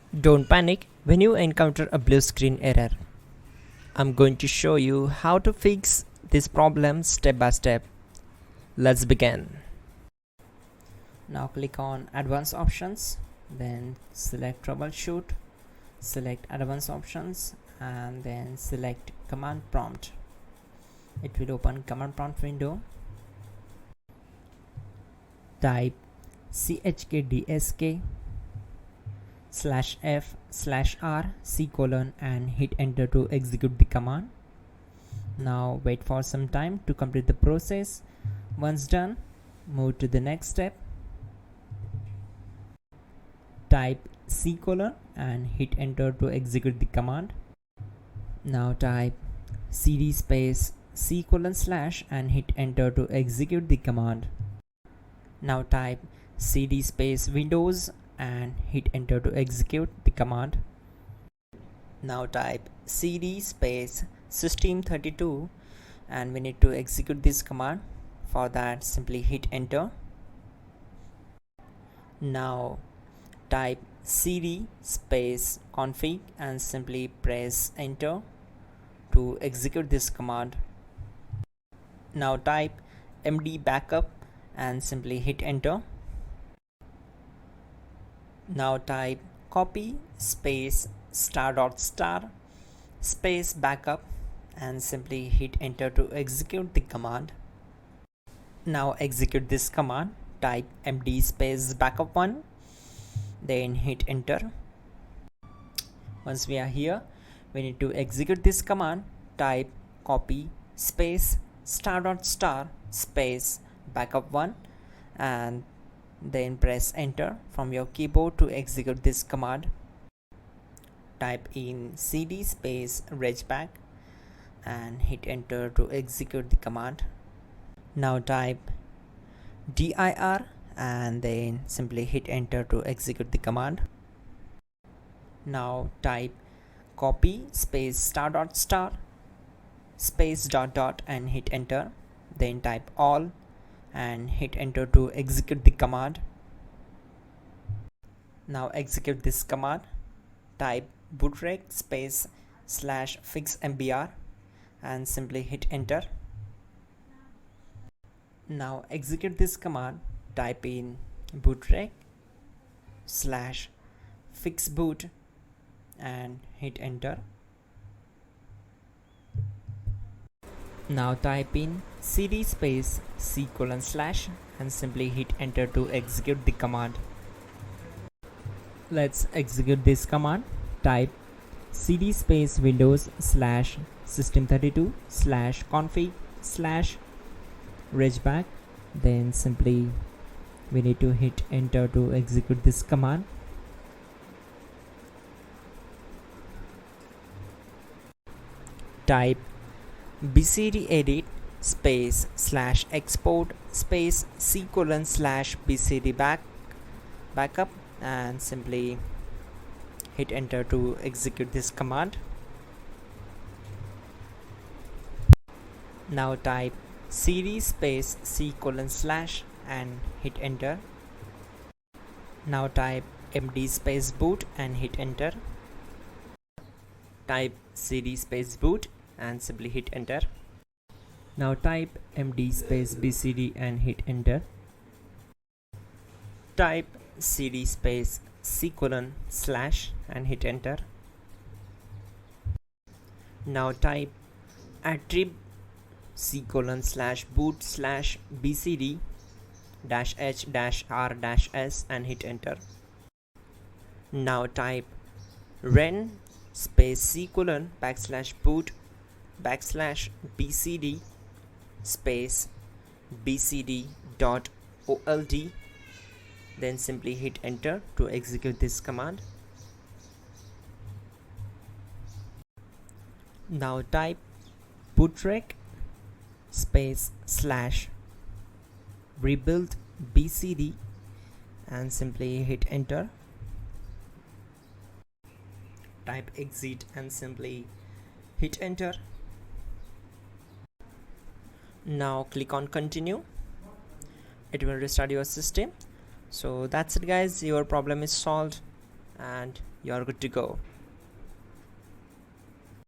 Don't panic when you encounter a blue screen error. I'm going to show you how to fix this problem step by step. Let's begin. Now click on Advanced Options, then select Troubleshoot, select Advanced Options, and then select Command Prompt. It will open Command Prompt window. Type chkdsk/f/r:" and hit enter to execute the command. Now wait for some time to complete the process. Once done, move to the next step. Type C:" and hit enter to execute the command. Now type cd space C:/ and hit enter to execute the command. Now type cd space Windows and hit enter to execute the command. Now type cd space System32 and we need to execute this command. For that, simply hit enter. Now type cd space config and simply press enter to execute this command. Now type md backup and simply hit enter. Now type copy space *** space backup and simply hit enter to execute the command. Now execute this command. Type md space backup1, then hit enter. Once we are here, we need to execute this command. Type copy space *** space backup1 and then press enter from your keyboard to execute this command. Type in cd space regback and hit enter to execute the command. Now type dir and then simply hit enter to execute the command. Now type copy space *** space ... and hit enter. Then type all and hit enter to execute the command. Now execute this command. Type bootrec space /fixmbr and simply hit enter. Now execute this command. Type in bootrec /fixboot and hit enter. Now type in cd space C:/ and simply hit enter to execute the command. Let's execute this command. Type cd space Windows /System32 /config /regback. Then simply we need to hit enter to execute this command. Type bcdedit space /export space C:/ /bcd backup and simply hit enter to execute this command. Now type cd space C:/ and hit enter. Now type md space boot and hit enter. Type cd space boot and simply hit enter. Now type md space bcd and hit enter. Type cd space C:/ and hit enter. Now type attrib C:/boot/bcd-h-r-s and hit enter. Now type ren space C:/boot/bcd space bcd.old, then simply hit enter to execute this command. Now type bootrec space /rebuildbcd and simply hit enter. Type exit and simply hit enter. Now click on continue. It will restart your system. So that's it guys, your problem is solved and you're good to go.